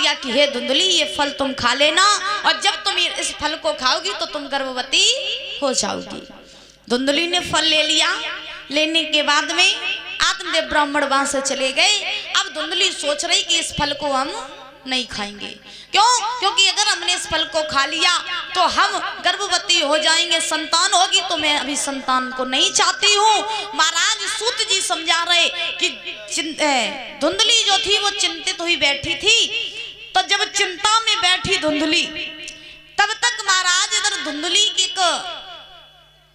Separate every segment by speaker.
Speaker 1: दिया कि हे धुंधली ये फल तुम खा लेना और जब तुम इस फल को खाओगी तो तुम गर्भवती हो जाओगी। धुंधली ने फल ले लिया। लेने के बाद में आत्मदेव ब्राह्मण वहां से चले गए। अब धुंधली सोच रही कि इस फल को हम नहीं खाएंगे। क्यों? क्योंकि अगर हमने इस फल को खा लिया तो हम गर्भवती हो जाएंगे, संतान होगी, तो मैं अभी संतान को नहीं चाहती हूँ। महाराज सूत जी समझा रहे कि धुंधली जो थी वो चिंतित हुई बैठी थी। तो जब चिंता में बैठी धुंधली, तब तक महाराज इधर धुंधली की एक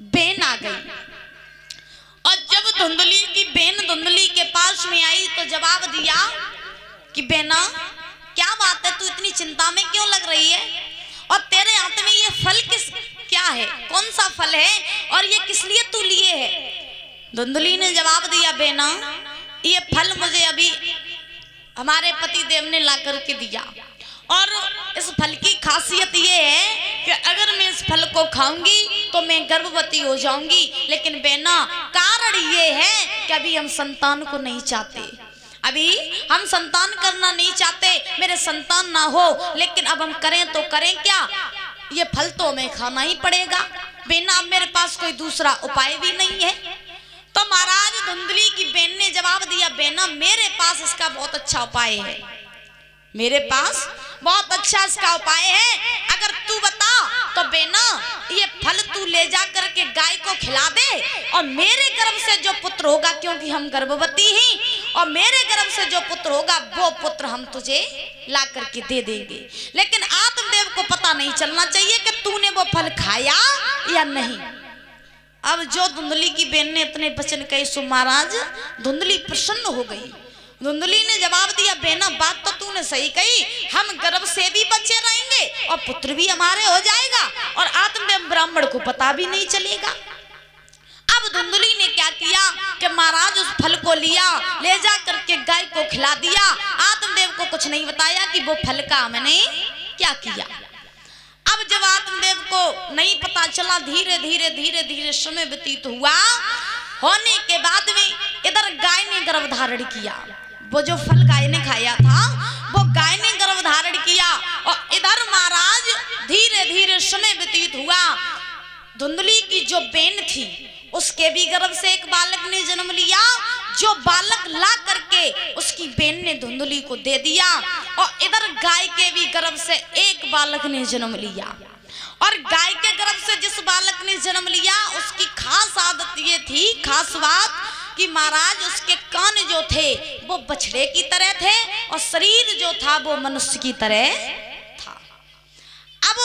Speaker 1: बेन आ गई। और जब धुंधली की बेन धुंधली के पास में आई तो जवाब दिया कि बेना क्या बात है, तू इतनी चिंता में क्यों लग रही है और तेरे हाथ में ये फल क्या है, कौन सा फल है और ये किस लिए तू लिए है? धुंधली ने जवाब दिया बेना ये फल मुझे अभी हमारे पति देव ने ला करके दिया और इस फल की खासियत ये है कि अगर मैं इस फल को खाऊंगी तो मैं गर्भवती हो जाऊंगी। लेकिन बेना कारण ये है कि अभी हम संतान को नहीं चाहते, अभी हम संतान करना नहीं चाहते, मेरे संतान ना हो। लेकिन अब हम करें तो करें क्या, ये फल तो हमें खाना ही पड़ेगा। बेना मेरे पास कोई दूसरा उपाय भी नहीं है। तो महाराज धुंधली की बेन ने जवाब दिया बेना मेरे पास इसका बहुत अच्छा उपाय है, मेरे पास बहुत अच्छा इसका उपाय है। अगर तू बता तो बेना ये फल तू ले जा करके गाय को खिला दे और मेरे गर्भ से जो पुत्र होगा, क्योंकि हम गर्भवती ही, और मेरे गर्भ से जो पुत्र होगा वो पुत्र हम तुझे ला करके दे देंगे। लेकिन आत्मदेव को पता नहीं चलना चाहिए कि तूने वो फल खाया या नहीं। अब जो धुंधली की बेन ने इतने वचन कहे सो महाराज धुंधली प्रसन्न हो गई। धुंधली ने जवाब दिया बेना बात तो तूने सही कही, हम गर्भ से भी बचे रहेंगे और पुत्र भी हमारे हो जाएगा और आत्मदेव ब्राह्मण को पता भी नहीं चलेगा। अब धुंधली ने क्या किया कि महाराज उस फल को लिया, ले जा करके गाय को खिला दिया। आत्मदेव को कुछ नहीं बताया कि वो फल का हमने क्या किया। अब जब आत्मदेव को नहीं पता चला, धीरे धीरे धीरे धीरे समय व्यतीत हुआ। होने के बाद में इधर गाय ने गर्भ धारण किया, वो जो फल गाय ने खाया था वो गाय ने गर्भ धारण किया। और इधर महाराज धीरे धीरे समय व्यतीत हुआ। धुंधली की जो बेन थी उसके भी गर्भ से एक बालक ने जन्म लिया, जो बालक ला करके उसकी बेन ने धुंधली को दे दिया। और इधर गाय के भी गर्भ से एक बालक ने जन्म लिया। और गाय के गर्भ से जिस बालक ने जन्म लिया उसकी खास आदत ये थी, खास बात कि महाराज उसके कान जो थे वो बछड़े की तरह थे और शरीर जो था वो मनुष्य की तरह था। अब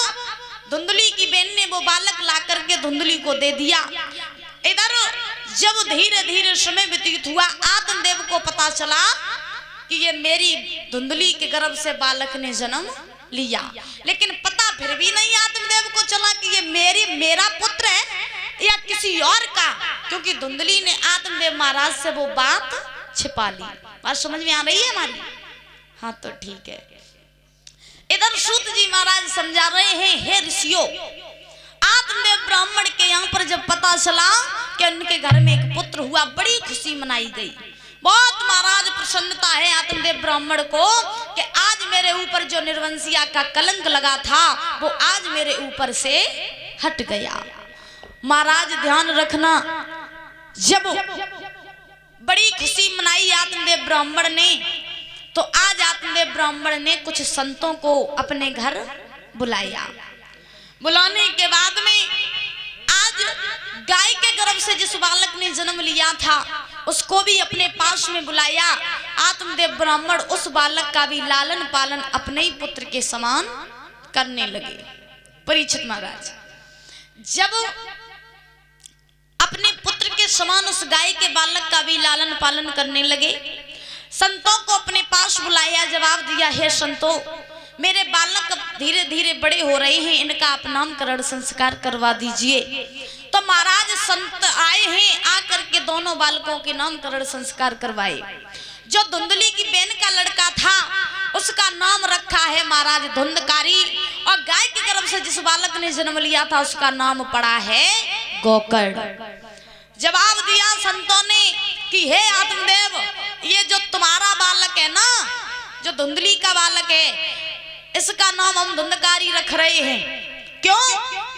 Speaker 1: धुंधली की बेन ने वो बालक ला करके धुंधली को दे दिया। इधर जब धीरे धीरे समय व्यतीत हुआ, आत्मदेव को पता चला कि ये मेरी धुंधली के गर्भ से बालक ने जन्म लिया। लेकिन पता फिर भी नहीं आत्मदेव को चला कि ये मेरा पुत्र है या किसी और का, क्योंकि धुंधली ने आत्मदेव महाराज से वो बात छिपा ली। बात समझ में आ रही है हमारी? हाँ तो ठीक है। इधर सूत जी महाराज समझा रहे हैं हे ऋषियों, आत्मदेव ब्राह्मण के यहाँ पर जब पता चला कि उनके घर में एक पुत्र हुआ, बड़ी खुशी मनाई गई। बहुत महाराज प्रसन्नता है आत्मदेव ब्राह्मण को कि आज मेरे ऊपर जो निर्वंशिया का कलंक लगा था वो आज मेरे ऊपर से हट गया। महाराज ध्यान रखना, जब बड़ी खुशी मनाई आत्मदेव ब्राह्मण ने तो आज आत्मदेव ब्राह्मण ने कुछ संतों को अपने घर बुलाया। बुलाने के बाद में आज गाय के गर्भ से जिस बालक ने जन्म लिया था उसको भी अपने पास में बुलाया। आत्मदेव ब्राह्मण उस बालक का भी लालन पालन अपने ही पुत्र के समान करने लगे। परीक्षित महाराज जब अपने पुत्र के समान उस गाय के बालक का भी लालन पालन करने लगे, संतों को अपने पास बुलाया। जवाब दिया हे संतों, मेरे बालक धीरे धीरे बड़े हो रहे हैं, इनका आप नामकरण संस्कार करवा दीजिए। तो महाराज संत आए हैं, आकर के दोनों बालकों के नामकरण संस्कार करवाए। जो धुंधली की बेन का लड़का था उसका नाम रखा है महाराज धुंधकारी, और गाय के गर्भ से जिस बालक ने जन्म लिया था उसका नाम पड़ा है गोकर्ण। जवाब दिया संतों ने कि हे आत्मदेव, ये जो तुम्हारा बालक है ना, जो धुंधली का बालक है, इसका नाम हम धुंधकारी रख रहे हैं। क्यों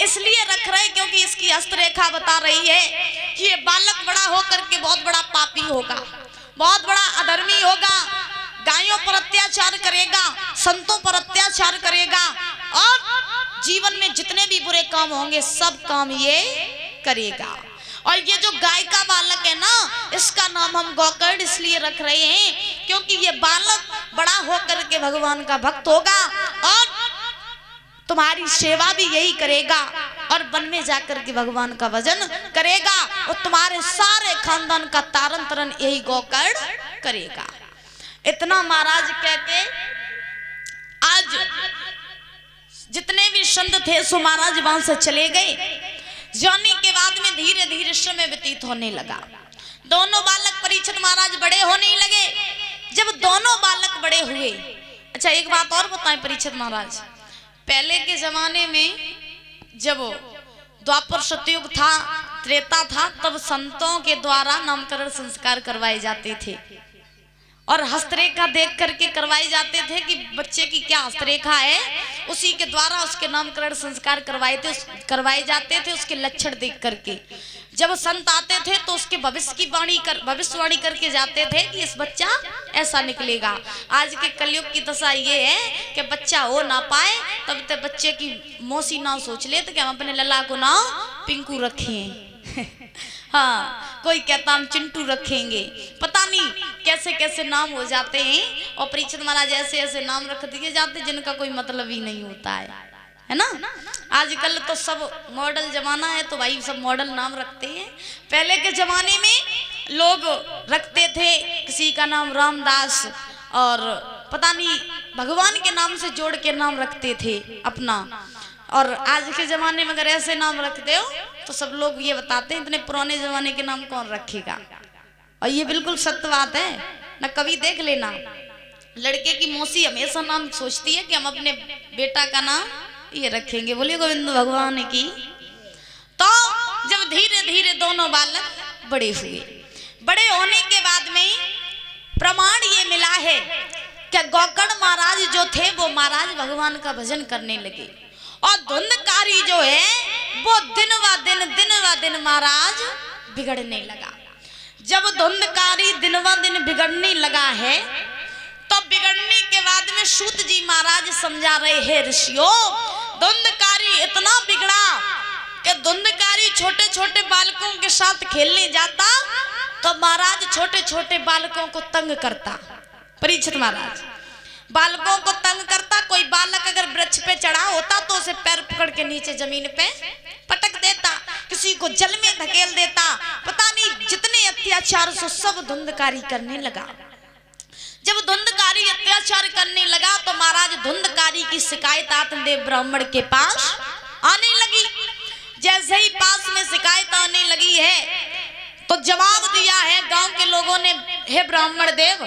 Speaker 1: इसलिए रख रहे हैं क्योंकि इसकी हस्तरेखा बता रही है कि ये बालक बड़ा होकर के बहुत बड़ा पापी होगा, बहुत बड़ा अधर्मी होगा, गायों पर अत्याचार करेगा, संतों पर अत्याचार करेगा और जीवन में जितने भी बुरे काम होंगे सब काम ये करेगा। और ये जो गाय का बालक है ना, इसका नाम हम गौकर्ण इसलिए रख रहे हैं क्योंकि ये बालक बड़ा होकर के भगवान का भक्त होगा और तुम्हारी सेवा भी यही करेगा और वन में जाकर के भगवान का भजन करेगा और तुम्हारे सारे खानदान का तारन तरन यही गौकर्ण करेगा। इतना महाराज कहते आज जितने भी संत थे सो महाराज वहां से चले गए। जाने के बाद में धीरे धीरे समय व्यतीत होने लगा। दोनों बालक परीक्षित महाराज बड़े होने लगे। जब दोनों बालक बड़े हुए, अच्छा एक बात और बताएं परीक्षित महाराज, पहले के जमाने में जब द्वापर सतयुग था, त्रेता था, तब संतों के द्वारा नामकरण संस्कार करवाए जाते थे और हस्तरेखा देख करके करवाए जाते थे कि बच्चे की क्या हस्तरेखा है, उसी के द्वारा उसके नामकरण संस्कार करवाए जाते थे उसके लक्षण देख करके। जब संत आते थे तो उसके भविष्यवाणी करके जाते थे कि इस बच्चा ऐसा निकलेगा। आज के कलयुग की दशा ये है कि बच्चा हो ना पाए तब तक बच्चे की मौसी नाम सोच ले तो कि हम अपने लल्ला को नाम पिंकू रखें हाँ, कोई कहता हम चिंटू रखेंगे, पता नहीं कैसे कैसे नाम हो जाते हैं। और परीक्षित महाराज ऐसे ऐसे नाम रख दिए जाते जिनका कोई मतलब ही नहीं होता है ना। आजकल तो सब मॉडल जमाना है तो भाई सब मॉडल नाम रखते हैं। पहले के जमाने में लोग रखते थे किसी का नाम रामदास और पता नहीं भगवान के नाम से जोड़ के नाम रखते थे अपना। और आज के जमाने में अगर ऐसे नाम रखते हो तो सब लोग ये बताते हैं इतने पुराने जमाने के नाम कौन रखेगा। और ये बिल्कुल सत्य बात है ना। कभी देख लेना, लड़के की मौसी हमेशा नाम सोचती है कि हम अपने बेटा का नाम ये रखेंगे, बोलिए गोविंद भगवान की। तो जब धीरे धीरे दोनों बालक बड़े हुए, बड़े होने के बाद में प्रमाण ये मिला है कि गौकर्ण महाराज जो थे वो महाराज भगवान का भजन करने लगे और धुंधकारी जो है वो दिन व दिन महाराज बिगड़ने लगा। जब धुंधकारी दिन व दिन बिगड़ने लगा है तो बिगड़ने के बाद में सूत जी महाराज समझा रहे हैं ऋषियों, धुंधकारी इतना बिगड़ा कि धुंधकारी छोटे छोटे बालकों के साथ खेलने जाता तो महाराज छोटे छोटे बालकों को तंग करता। परीक्षित महाराज बालकों को तंग करता। कोई बालक अगर वृक्ष पे चढ़ा होता तो उसे पैर पकड़ के नीचे जमीन पे पटक देता, किसी को जल में धकेल देता, पता नहीं जितने अत्याचार सो सब धुंधकारी करने लगा। जब धुंधकारी अत्याचार करने लगा तो महाराज धुंधकारी की शिकायत आत्मदेव ब्राह्मण के पास आने लगी। जैसे ही पास में शिकायत आने लगी है तो जवाब दिया है गांव के लोगों ने, हे ब्राह्मण देव,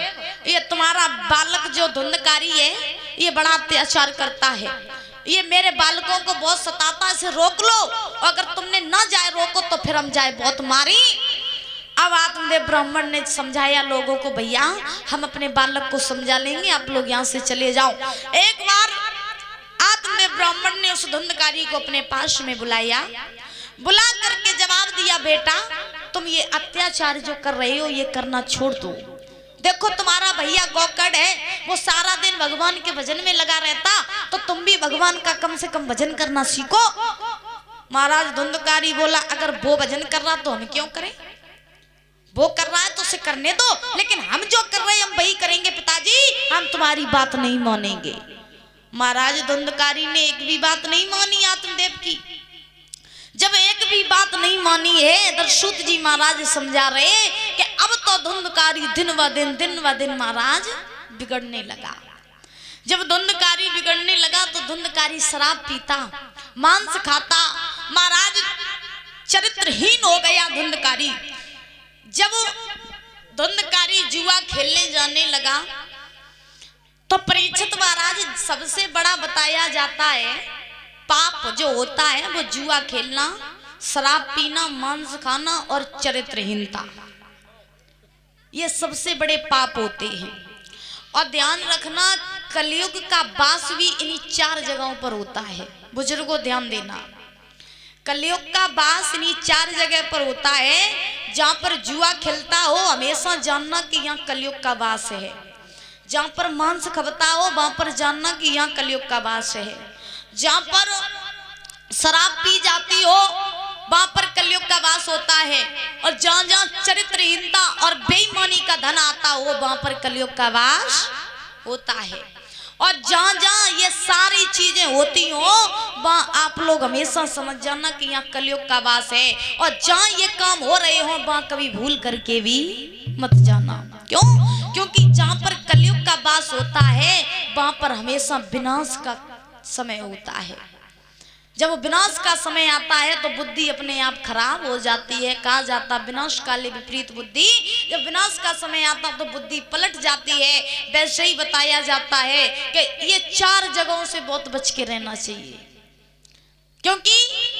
Speaker 1: ये तुम्हारा बालक जो धुंधकारी है ये बड़ा अत्याचार करता है, ये मेरे बालकों को बहुत सताता है, इसे रोक लो। अगर तुमने ना जाए रोको तो फिर हम जाए बहुत मारी। अब आत्मदेव ब्राह्मण ने समझाया लोगों को, भैया हम अपने बालक को समझा लेंगे, आप लोग यहाँ से चले जाओ। एक बार आत्मदेव ब्राह्मण ने उस धुंधकारी को अपने पास में बुलाया, बुला करके जवाब दिया, बेटा तुम ये अत्याचार जो कर रहे हो ये करना छोड़ दो। देखो तुम्हारा भैया गौकर्ण है वो सारा दिन भगवान के भजन में लगा रहता, तो तुम भी भगवान का कम से कम भजन करना सीखो। महाराज धुंधकारी बोला, अगर वो भजन कर रहा तो हम क्यों करें, वो कर रहा है तो उसे करने दो, लेकिन हम जो कर रहे हैं हम वही करेंगे पिताजी, हम तुम्हारी बात नहीं मानेंगे। महाराज धुंधकारी ने एक भी बात नहीं मानी आत्मदेव की। जब एक भी बात नहीं मानी है इधर सूत जी महाराज समझा रहे कि अब तो धुंधकारी दिन व दिन महाराज बिगड़ने लगा। जब धुंधकारी बिगड़ने लगा तो धुंधकारी शराब पीता, मांस खाता, महाराज चरित्रहीन हो गया धुंधकारी। जब धुंधकारी जुआ खेलने जाने लगा तो परीक्षित महाराज सबसे बड़ा बताया जाता है पाप जो होता है वो जुआ खेलना, शराब पीना, मांस खाना और चरित्रहीनता, ये सबसे बड़े पाप होते हैं। और ध्यान रखना कलयुग का वास भी इन्हीं 4 जगहों पर होता है। बुजुर्गों ध्यान देना, कलयुग का वास इन्हीं 4 जगह पर होता है। जहाँ पर जुआ खेलता हो हमेशा जानना कि यहाँ कलयुग का वास है। जहाँ पर मांस खपता हो वहां पर जानना कि यहाँ कलयुग का वास है। जहाँ पर शराब पी जाती हो वहां पर कलयुग का वास होता है। और जहाँ जहाँ चरित्रहीनता और बेईमानी का धन आता हो वहां पर कलयुग का वास होता है। और जहाँ जहाँ ये सारी चीजें होती हो वहाँ आप लोग हमेशा समझ जाना कि यहाँ कलयुग का वास है। और जहाँ ये काम हो रहे हो वहाँ कभी भूल करके भी मत जाना। क्यों? क्योंकि जहाँ पर कलयुग का वास होता है वहाँ पर हमेशा विनाश का समय होता है। जब विनाश का समय आता है तो बुद्धि अपने आप खराब हो जाती है। कहा जाता विनाश काले विपरीत बुद्धि। जब विनाश का समय आता तो बुद्धि पलट जाती है। वैसे ही बताया जाता है कि ये 4 जगहों से बहुत बच के रहना चाहिए। क्योंकि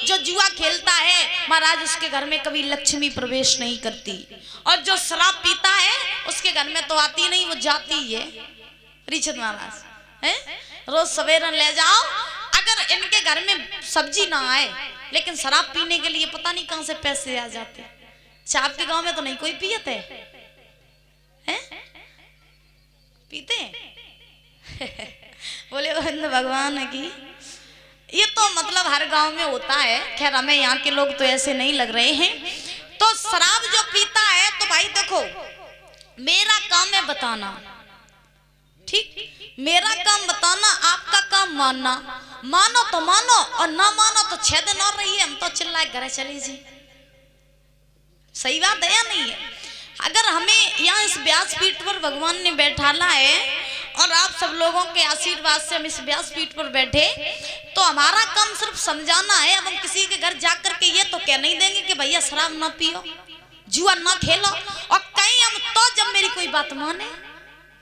Speaker 1: जो जुआ खेलता है महाराज उसके घर में कभी लक्ष्मी प्रवेश नहीं करती। और जो शराब पीता है उसके घर में तो आती नहीं, वो जाती है। परीक्षित महाराज है, रोज सवेरे ले जाओ, अगर इनके घर में सब्जी ना आए लेकिन शराब पीने के लिए पता नहीं कहां से पैसे आ जाते। अच्छा आपके गांव में तो नहीं कोई पियत है? पीते बोले गोविंद भगवान की। ये तो मतलब हर गांव में होता है। खैर हमें यहाँ के लोग तो ऐसे नहीं लग रहे हैं। तो शराब जो पीता है तो भाई देखो मेरा काम है बताना, ठीक, मेरा काम बताना, आपका काम मानना। मानो तो मानो और ना मानो तो 6 दिन और रहिए, हम तो चिल्लाए घर चले जी। सही बात है या नहीं है? अगर हमें यहाँ इस व्यासपीठ पर भगवान ने बैठाना है और आप सब लोगों के आशीर्वाद से हम इस व्यासपीठ पर बैठे तो हमारा काम सिर्फ समझाना है। अब हम किसी के घर जाकर के ये तो कह नहीं देंगे कि भैया शराब ना पियो, जुआ ना खेलो, और कहीं हम तो जब मेरी कोई बात माने,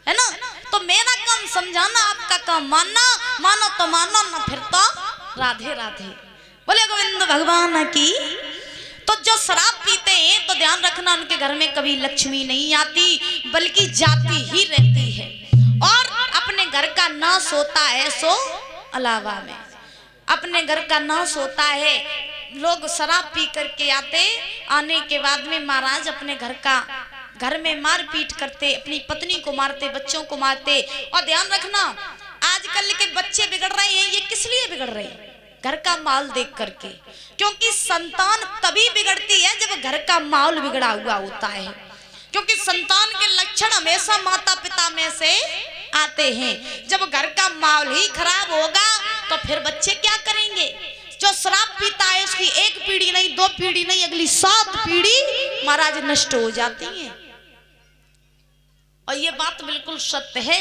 Speaker 1: है ना? तो मेरा काम समझाना, आपका काम मानना। मानो तो मानो, ना फिर तो राधे राधे। बोले गोविंद भगवान की। तो जो शराब पीते हैं तो ध्यान रखना उनके घर में कभी लक्ष्मी नहीं आती बल्कि जाती ही रहती है। और अपने घर का नाश होता है सो अलावा में, अपने घर का नाश होता है। लोग शराब पी करके आने के बाद में महाराज अपने घर में मारपीट करते, अपनी पत्नी को मारते, बच्चों को मारते। और ध्यान रखना आजकल के बच्चे बिगड़ रहे हैं, ये किस लिए बिगड़ रहे हैं? घर का माहौल देख करके। क्योंकि संतान तभी बिगड़ती है जब घर का माहौल बिगड़ा हुआ होता है। क्योंकि संतान के लक्षण हमेशा माता पिता में से आते हैं। जब घर का माहौल ही खराब होगा तो फिर बच्चे क्या करेंगे? जो शराब पीता है उसकी 1 पीढ़ी नहीं, 2 पीढ़ी नहीं, अगली 7 पीढ़ी महाराज नष्ट हो जाती है। और ये बात बिल्कुल सत्य है।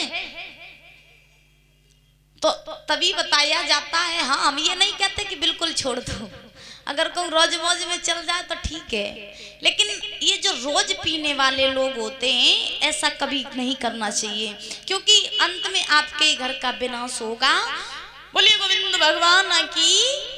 Speaker 1: तो तभी बताया जाता है। हाँ, हम ये नहीं कहते कि बिल्कुल छोड़ दो, अगर कोई रोज मौज में चल जाए तो ठीक है, लेकिन ये जो रोज पीने वाले लोग होते हैं ऐसा कभी नहीं करना चाहिए, क्योंकि अंत में आपके घर का विनाश होगा। बोलिए गोविंद भगवान की।